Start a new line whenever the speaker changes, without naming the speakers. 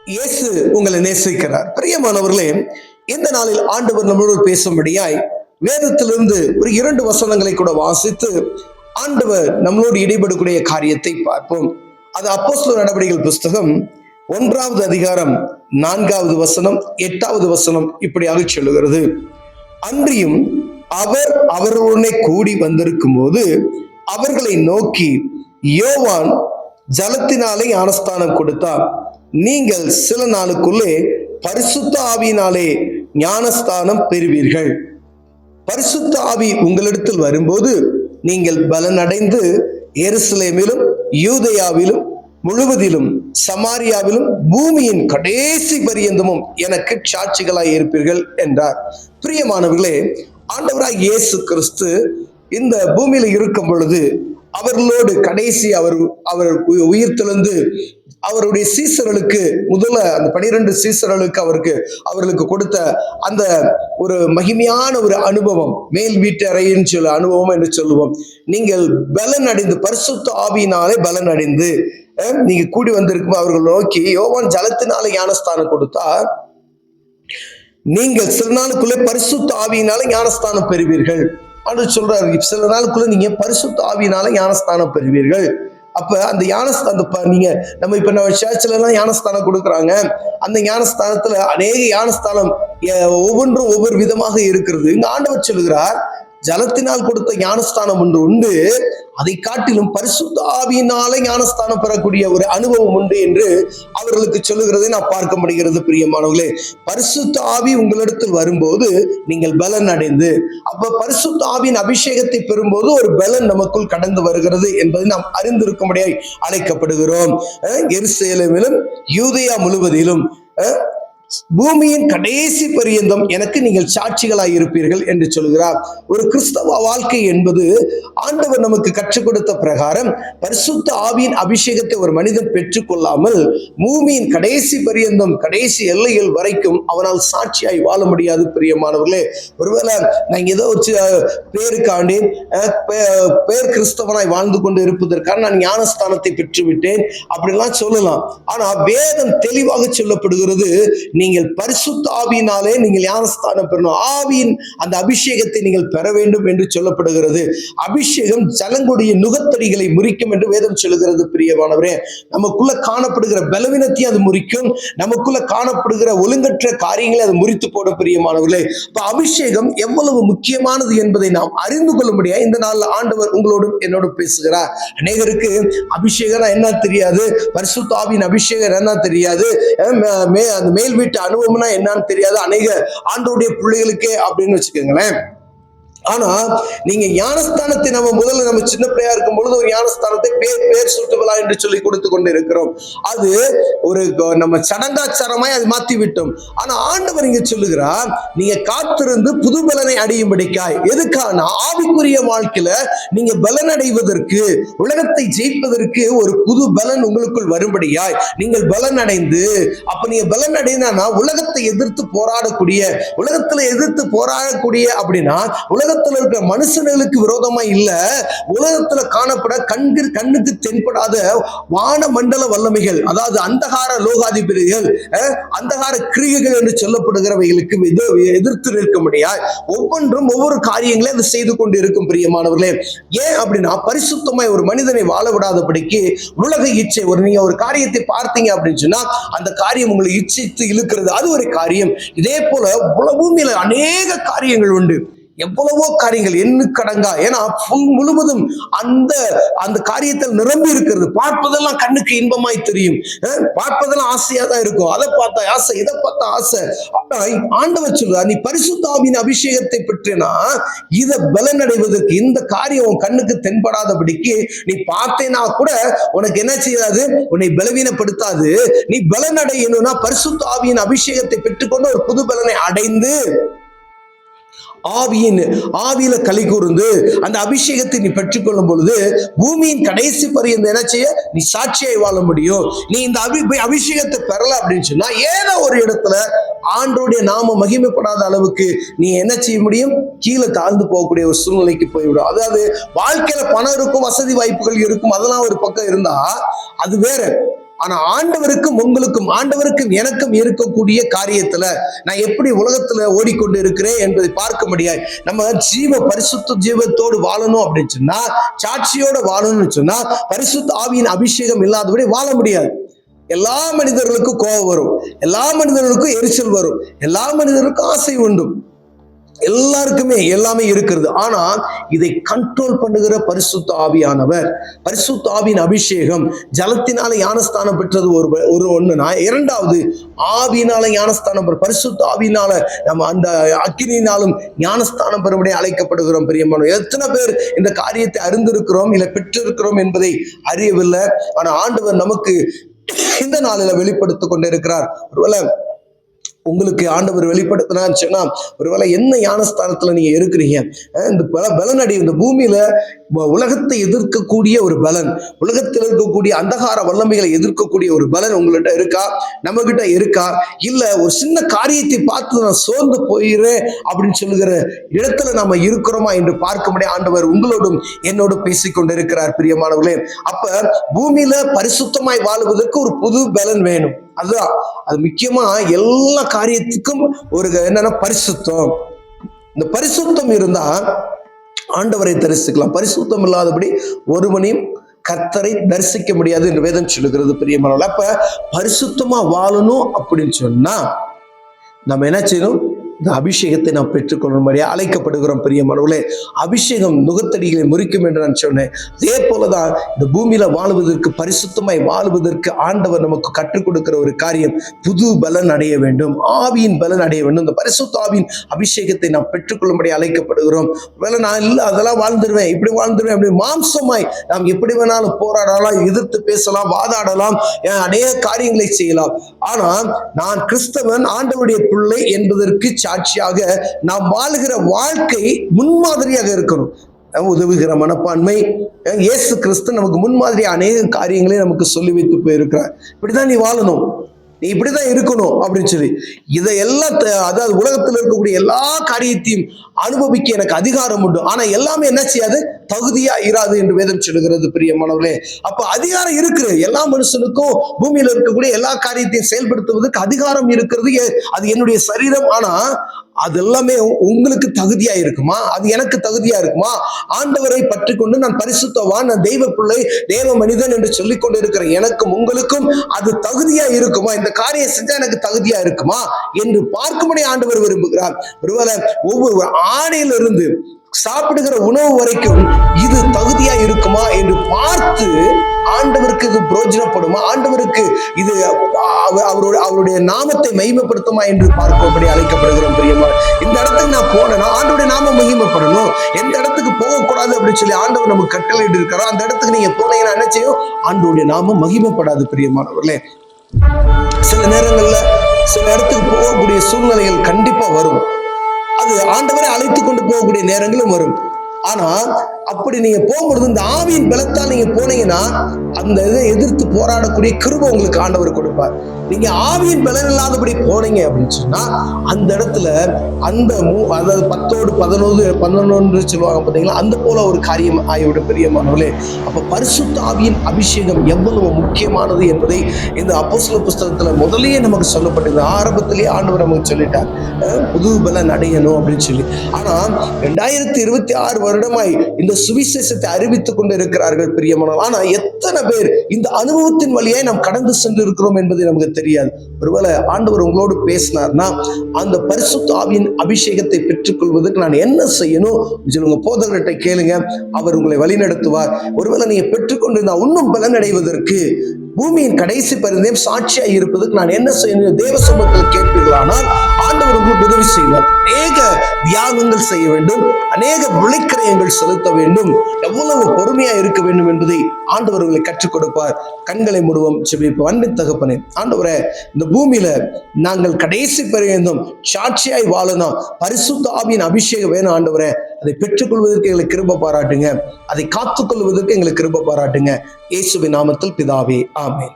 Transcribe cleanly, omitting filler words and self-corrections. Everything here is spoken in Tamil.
இயேசு உங்களை நேசிக்கிறார். பிரியமானவர்களே, இந்த நாளில் ஆண்டவர் நம்மளோடு பேசும்படியாய் வேதத்திலிருந்து ஒரு 2 வசனங்களை கூட வாசித்து ஆண்டவர் நம்மளோடு இடைபடக்கூடிய காரியத்தை பார்ப்போம். அது அப்போஸ்தலர் நடவடிக்கைகள் புஸ்தகம் 1வது அதிகாரம் 4வது வசனம் 8வது வசனம் இப்படியாக சொல்லுகிறது. அன்றியும் அவர் அவர்களுடனே கூடி வந்திருக்கும் போது அவர்களை நோக்கி, யோவான் ஜலத்தினாலே ஞானஸ்தானம் கொடுத்தார். நீங்கள் சில நாளுக்குள்ளே பரிசுத்த ஆவியினாலே ஞானஸ்தானம் பெறுவீர்கள். பரிசுத்த ஆவி உங்களிடத்தில் வரும்போது நீங்கள் பலன் அடைந்து எருசலேமிலும் யூதேயாவிலும் முழுவதிலும் சமாரியாவிலும் பூமியின் கடைசி பரியந்தமும் எனக்கு சாட்சிகளாய் இருப்பீர்கள் என்றார். பிரியமானவர்களே, ஆண்டவராய் இயேசு கிறிஸ்து இந்த பூமியில இருக்கும் பொழுது அவர்களோடு கடைசி அவர் உயிர்த்தெழுந்து அவருடைய சீசர்களுக்கு முதல்ல அந்த 12 சீசர்களுக்கு அவர்களுக்கு கொடுத்த அந்த ஒரு மகிமையான ஒரு அனுபவம், மேல் வீட்டு அறைன்னு சொல்ல அனுபவம் என்று சொல்லுவோம். நீங்கள் பலன் அடைந்து பரிசுத்த ஆவியினாலே பலன் அடைந்து நீங்க கூடி வந்திருக்கும் அவர்கள் நோக்கி, யோவான் ஜலத்தினாலே ஞானஸ்தானம் கொடுத்தா, நீங்கள் சில நாளுக்குள்ளே பரிசுத்த ஆவியினாலே ஞானஸ்தானம் பெறுவீர்கள் அப்படின்னு சொல்றாரு. சில நாளுக்குள்ள நீங்க பரிசுத்த ஆவியினால ஞானஸ்தானம் பெறுவீர்கள். அப்ப அந்த ஞானஸ்தானம் நீங்க நம்ம சர்ச்சில் எல்லாம் ஞானஸ்தானம் கொடுக்குறாங்க. அந்த ஞானஸ்தானத்துல அநேக ஞானஸ்தானம் ஒவ்வொன்றும் ஒவ்வொரு விதமாக இருக்கிறது. இங்க ஆண்டவர் சொல்லுகிறார், ஜலத்தினால் கொடுத்த ஞானஸ்தானம் ஒன்று உண்டு, அதை காட்டிலும் பரிசுத்த ஆவியினாலே ஞானஸ்தானம் பெறக்கூடிய ஒரு அனுபவம் உண்டு என்று அவர்களுக்கு சொல்லுகிறதை நான் பார்க்க முடிகிறது. பிரியமானவர்களே, பரிசுத்த ஆவி உங்களிடத்தில் வரும்போது நீங்கள் பலன் அடைந்து, அப்ப பரிசுத்த ஆவியின் அபிஷேகத்தை பெறும்போது ஒரு பலன் நமக்குள் கடந்து வருகிறது என்பதை நாம் அறிந்திருக்கும்படியாய் அழைக்கப்படுகிறோம். எருசலேமிலும் யூதேயா முழுவதிலும் பூமியின் கடைசி பரியந்தம் எனக்கு நீங்கள் சாட்சிகளாய் இருப்பீர்கள் என்று சொல்கிறார். ஒரு கிறிஸ்தவ வாழ்க்கை என்பது ஆண்டவர் நமக்கு கற்றுக் கொடுத்த பிரகாரம் பரிசுத்த ஆவியின் அபிஷேகத்தை ஒரு மனிதன் பெற்றுக்கொள்ளாமல் பூமியின் கடைசி பரியந்தம் கடைசி எல்லைகள் வரைக்கும் அவனால் சாட்சியாய் வாழ முடியாது. பிரியமானவர்களே, ஒருவேளை நான் ஏதோ பேருக்காண்டி பேர் கிறிஸ்தவனாய் வாழ்ந்து கொண்டு இருப்பதற்காக நான் ஞானஸ்தானத்தை பெற்றுவிட்டேன் அப்படின்லாம் சொல்லலாம். ஆனா வேதம் தெளிவாக சொல்லப்படுகிறது, நீங்கள் பரிசுத்த ஆவியினாலே நீங்கள் ஞானஸ்தானம் பெறணும், ஆவியின் அந்த அபிஷேகத்தை நீங்கள் பெற வேண்டும் என்று சொல்லப்படுகிறது. அபிஷேகம் ஜலங்களுடைய நுகத்தடிகளை முறிக்கும் என்று வேதம் சொல்லுகிறது. பிரியமானவரே, நமக்குள்ள காணப்படுகிற பலவீனத்தை அது முறிக்கும், நமக்குள்ள காணப்படுகிற ஒழுங்கற்ற காரியங்களை அது முறித்து போடும். பிரியமானவர்களே, அபிஷேகம் எவ்வளவு முக்கியமானது என்பதை நாம் அறிந்து கொள்ளும்படியா இந்த நாள் ஆண்டவர் உங்களோடும் என்னோடு பேசுகிறார். அநேகருக்கு அபிஷேகம் என்ன தெரியாது, பரிசுத்த ஆவியின் அபிஷேகம் என்ன தெரியாது, அந்த மேல் வீட்டு அனுபவம்னா என்னன்னு தெரியாது அநேக ஆண்டவருடைய பிள்ளைகளுக்கே அப்படின்னு வச்சுக்கோங்களேன். ஆனா நீங்க ஞானஸ்தானத்தை நம்ம சின்ன பிள்ளையா இருக்கும் பொழுது ஒரு ஞானஸ்தானத்தை பேர் சுட்டு விழா என்று சொல்லி கொடுத்து கொண்டு இருக்கிறோம். அது ஒரு நம்ம சடங்காச்சாரமாய் அது மாத்தி விட்டோம். ஆனா ஆண்டவர் இங்க சொல்லுகிறார், நீங்க காத்திருந்து புது பலனை அடையும்படிக்காய். எதுக்கான? ஆவிக்குரிய வாழ்க்கையில நீங்க பலன் அடைவதற்கு, உலகத்தை ஜெயிப்பதற்கு ஒரு புது பலன் உங்களுக்குள் வரும்படியாய் நீங்கள் பலன் அடைந்து, அப்ப நீங்க பலன் அடைந்தா உலகத்தை எதிர்த்து போராடக்கூடிய அப்படின்னா உலகத்துல இருக்கிற மனுஷர்களுக்கு விரோதமா இல்ல, உலகத்துல காணப்பட கண்ணுக்கு தென்படாத வான மண்டல வல்லமைகள், அதாவது அந்தகார லோகாதிபதிகள், அந்தகார கிரியைகள் என்று சொல்லப்படுகிறவைகளுக்கு எதிர்த்து நிற்க முடியாது. ஒவ்வொன்றும் ஒவ்வொரு காரியங்களையும் அது செய்து கொண்டு இருக்கும். பிரியமானவர்களே, ஏன் அப்படின்னா பரிசுத்தமாய் ஒரு மனிதனை வாழ விடாதபடிக்கு உலக இச்சை, நீங்க ஒரு காரியத்தை பார்த்தீங்க அப்படின்னு சொன்னா அந்த காரியம் உங்களை இச்சைத்து இழுக்கிறது, அது ஒரு காரியம். இதே போல பூமியில அநேக காரியங்கள் உண்டு, எவ்வளவோ காரியங்கள் எண்ணுக்கடங்கா. ஏன்னா முழுவதும் அந்த காரியத்தில் நிரம்பி இருக்கிறது. பார்ப்பதெல்லாம் கண்ணுக்கு இன்பமாய் தெரியும், பார்ப்பதெல்லாம் ஆசையா தான் இருக்கும். அதை பார்த்தா ஆசை, இதை பார்த்தா ஆசை. ஆண்டவர் சொல்றார், நீ பரிசுத்த ஆவியின் அபிஷேகத்தை பெற்றினா இதை பலன் அடைவதற்கு, இந்த காரியம் கண்ணுக்கு தென்படாதபடிக்கு நீ பார்த்தேனா கூட உனக்கு என்ன செய்யாது, உன்னை பலவீனப்படுத்தாது. நீ பலன் அடையணும்னா பரிசுத்த ஆவியின் அபிஷேகத்தை பெற்றுக்கொண்டு ஒரு புது பலனை அடைந்து ஆவியில களி கூர்ந்து அந்த அபிஷேகத்தை நீ பெற்றுக்கொள்ளும் பொழுது பூமியின் கடைசி பரியந்த என்ன செய்ய நீ சாட்சியாய் வாழ முடியும். நீ இந்த அபிஷேகத்தை பெறல அப்படின்னு சொன்னா ஏதோ ஒரு இடத்துல ஆண்டோடைய நாம மகிமைப்படாத அளவுக்கு நீ என்ன செய்ய முடியும், கீழே தாழ்ந்து போகக்கூடிய ஒரு சூழ்நிலைக்கு போய்விடும். அதாவது வாழ்க்கையில பணம் இருக்கும், வசதி வாய்ப்புகள் இருக்கும், அதெல்லாம் ஒரு பக்கம் இருந்தா அது வேற. ஆனா ஆண்டவருக்கும் உங்களுக்கும், ஆண்டவருக்கும் எனக்கும் இருக்கக்கூடிய காரியத்துல நான் எப்படி உலகத்துல ஓடிக்கொண்டு இருக்கிறேன் என்பதை பார்க்க முடியாது. நம்ம பரிசுத்த ஜீவத்தோடு வாழணும் அப்படின்னு சொன்னா, சாட்சியோட வாழணும்னு சொன்னா, பரிசுத்த ஆவியின் அபிஷேகம் இல்லாதபடி வாழ முடியாது. எல்லா மனிதர்களுக்கும் கோபம் வரும், எல்லா மனிதர்களுக்கும் எரிச்சல் வரும், எல்லா மனிதர்களுக்கும் ஆசை உண்டு, எல்லாருக்குமே எல்லாமே இருக்கிறது. ஆனா இதை கண்ட்ரோல் பண்ணுகிற பரிசுத்த ஆவியானவர், பரிசுத்த ஆவியின் அபிஷேகம். ஜலத்தினால ஞானஸ்தானம் பெற்றது ஒரு ஒண்ணுனா, இரண்டாவது ஆவியினால ஞானஸ்தானம் பரிசுத்த ஆவியினால நம்ம அந்த அக்கினியினாலும் ஞானஸ்தானம் பெறும்படி அழைக்கப்படுகிறோம். பிரியமானவர்களே, எத்தனை பேர் இந்த காரியத்தை அறிந்திருக்கிறோம் இல்லை பெற்றிருக்கிறோம் என்பதை அறியவில்லை. ஆனா ஆண்டவர் நமக்கு இந்த நாளில வெளிப்படுத்திக் கொண்டிருக்கிறார். ஒருவேளை உங்களுக்கு ஆண்டவர் வெளிப்படுத்தினான்னு சொன்னா, ஒருவேளை என்ன ஞானஸ்தானத்துல நீங்க இருக்கிறீங்க, இந்த பலன் அடி, இந்த பூமியில உலகத்தை எதிர்க்கக்கூடிய ஒரு பலன், உலகத்தில் இருக்கக்கூடிய அந்தகார வல்லமைகளை எதிர்க்கக்கூடிய ஒரு பலன் உங்கள்கிட்ட இருக்கா, நம்ம கிட்ட இருக்கா? இல்ல ஒரு சின்ன காரியத்தை பார்த்து நான் சோர்ந்து போயிடுறேன் அப்படின்னு சொல்லுகிற இடத்துல நாம இருக்கிறோமா என்று பார்க்கும்படி ஆண்டவர் உங்களோடும் என்னோடு பேசிக்கொண்டிருக்கிறார். பிரியமானவர்களே, அப்ப பூமியில பரிசுத்தமாய் வாழுவதற்கு ஒரு புது பலன் வேணும். அதுதான் அது முக்கியமா எல்லா காரியத்துக்கும் ஒரு என்னன்னா பரிசுத்தம். இந்த பரிசுத்தம் இருந்தா ஆண்டவரை தரிசிக்கலாம். பரிசுத்தம் இல்லாதபடி ஒருவனையும் கர்த்தரை தரிசிக்க முடியாது என்று வேதம் சொல்லுகிறது. பிரியமானவர்களே, அப்ப பரிசுத்தமா வாழணும் அப்படின்னு சொன்னா நம்ம என்ன செய்யணும்? இந்த அபிஷேகத்தை நாம் பெற்றுக்கொள்ளும்படியா அழைக்கப்படுகிறோம். பிரியமானவர்களே, அபிஷேகம் நுகத்தடிகளை முறிக்கும் என்று நான் சொன்னேன். அதே போலதான் இந்த பூமியில வாழுவதற்கு, பரிசுத்தமாய் வாழுவதற்கு ஆண்டவர் நமக்கு கற்றுக் கொடுக்கிற ஒரு காரியம், புது பலன் அடைய வேண்டும், ஆவியின் பலன் அடைய வேண்டும். இந்த பரிசுத்த ஆவியின் அபிஷேகத்தை நாம் பெற்றுக்கொள்ளும்படி அழைக்கப்படுகிறோம். வேலை நான் இல்லை அதெல்லாம் வாழ்ந்துருவேன், இப்படி வாழ்ந்துருவேன், அப்படி மாம்சமாய் நாம் எப்படி வேணாலும் போராடலாம், எதிர்த்து பேசலாம், வாதாடலாம், அநேக காரியங்களை செய்யலாம். ஆனா நான் கிறிஸ்தவன், ஆண்டவருடைய பிள்ளை என்பதற்கு சாட்சியாக நாம் வாழுகிற வாழ்க்கை முன்மாதிரியாக இருக்கணும். உதவுகிற மனப்பான்மை, இயேசு கிறிஸ்து நமக்கு முன்மாதிரி அநேக காரியங்களை நமக்கு சொல்லி வைத்து போயிருக்கிறார். இப்படிதான் நீ வாழணும், நீ இப்படிதான் இருக்கணும் அப்படின்னு சொல்லி, இதையெல்லாம் அதாவது உலகத்தில் இருக்கக்கூடிய எல்லா காரியத்தையும் அனுபவிக்க எனக்கு அதிகாரம் உண்டு. ஆனா எல்லாமே என்ன செய்யாது? தகுதியா இராது என்று வேதம் சொல்லுகிறது. பிரியமானவர்களே, அப்ப அதிகாரம் இருக்கிறது. எல்லா மனுஷனுக்கும் பூமியில இருக்கக்கூடிய எல்லா காரியத்தையும் செயல்படுத்துவதற்கு அதிகாரம் இருக்கிறது. அது என்னுடைய சரீரம். ஆனா அது எல்லாமே உங்களுக்கு தகுதியா இருக்குமா? அது எனக்கு தகுதியா இருக்குமா? ஆண்டவரை பற்றி கொண்டு நான் பரிசுத்தவான், நான் தெய்வ பிள்ளை, தேவ மனிதன் என்று சொல்லிக் கொண்டு இருக்கிற எனக்கும் உங்களுக்கும் அது தகுதியா இருக்குமா? இந்த காரியம் செஞ்சா எனக்கு தகுதியா இருக்குமா என்று பார்க்கும்படி ஆண்டவர் விரும்புகிறார். ஒருவேளை ஒவ்வொரு ஆணையிலிருந்து சாப்பிடுகிற உணவு வரைக்கும் இது தகுதியா இருக்குமா என்று பார்த்து ஆண்டவருக்கு இது பிரயோஜனப்படுமா, ஆண்டவருக்கு இது அவருடைய நாமத்தை மகிமைப்படுத்துமா என்று பார்க்கும்படி அழைக்கப்படுகிறோம். பிரியமா, இந்த இடத்துக்கு நான் போனேன்னா ஆண்டவருடைய நாமம் மகிமைப்படணும், எந்த இடத்துக்கு போகக்கூடாது அப்படின்னு சொல்லி ஆண்டவர் நமக்கு கட்டளையிட்டு இருக்கிறோம். அந்த இடத்துக்கு நீங்க போனீங்கன்னா என்ன செய்யும்? ஆண்டவருடைய நாமம் மகிமைப்படாது. பிரியமானவர்களே, சில நேரங்கள்ல சில இடத்துக்கு போகக்கூடிய சூழ்நிலைகள் கண்டிப்பா வரும். அது ஆண்டவரை அழைத்து கொண்டு போகக்கூடிய நேரங்களும் வரும். ஆனா அப்படி நீங்க போகும்பொழுது இந்த ஆவியின் பலத்தால் நீங்க போனீங்கன்னா அந்த இதை எதிர்த்து போராடக்கூடிய கிருபை உங்களுக்கு ஆண்டவர் கொடுப்பார். நீங்க ஆவியின் பலன் இல்லாதபடி போனீங்க அப்படின்னு சொன்னா அந்த இடத்துல அந்த அதாவது 10-11 சொல்லுவாங்க பாத்தீங்களா, அந்த போல ஒரு காரியம் ஆகிவிடும். பிரியமானவர்களே, அப்ப பரிசுத்த ஆவியின் அபிஷேகம் எவ்வளவு முக்கியமானது என்பதை இந்த அப்போஸ்தலர் புஸ்தகத்துல முதலேயே நமக்கு சொல்லப்பட்டது. ஆரம்பத்திலேயே ஆண்டவர் நமக்கு சொல்லிட்டார், புது பலன் அடையணும் அப்படின்னு சொல்லி. ஆனா 2026 வருடமாய் இந்த சுவிசேஷத்தை அறிவித்துக் கொண்டு இருக்கிறார்கள். பிரியமானவர்கள், ஆனா எத்தனை பேர் இந்த அனுபவத்தின் வழியாய் நாம் கடந்து சென்று இருக்கிறோம் என்பதை நமக்கு தெரியாது. ஒருவேளை ஆண்டவர் உங்களோடு பேசினார்னா அந்த பரிசுத்த ஆவியின் அபிஷேகத்தை பெற்றுக்கொள்வதற்கு நான் என்ன செய்யணும் உங்க போதகர்கிட்ட கேளுங்க, அவர் உங்களை வழிநடத்துவார். ஒருவேளை நீங்க பெற்றுக்கொண்டிருந்தா இன்னும் பலன் அடைவதற்கு, பூமியின் கடைசி பரிந்தயம் சாட்சியாக இருப்பதற்கு நான் என்ன செய்யணும் தேவ சமூகத்தில் கேட்பீர்களானால் ஆண்டவர் உங்களுக்கு உதவி செய்வார். அநேக தியாகங்கள் செய்ய வேண்டும், அநேக விளைக்கிரயங்கள் செலுத்த வேண்டும், எவ்வளவு பொறுமையா இருக்க வேண்டும் என்பதை ஆண்டவர் உங்களை கற்றுக் கொடுப்பார். கண்களை மூடுவோம், ஜெபிப்போம். அன்பின் தகப்பனே, ஆண்டவரே, இந்த பூமியில நாங்கள் கடைசி பரியந்தம் சாட்சியாய் வாழணும், பரிசுத்த ஆவியின் அபிஷேகம் வேணும். ஆண்டவரே, அதை பெற்றுக்கொள்வதற்கு எங்களுக்கு கிருபை பாராட்டுங்க, அதை காத்துக்கொள்வதற்கு எங்களுக்கு கிருபை பாராட்டுங்க. இயேசுவின் நாமத்தில் பிதாவே, ஆமென்.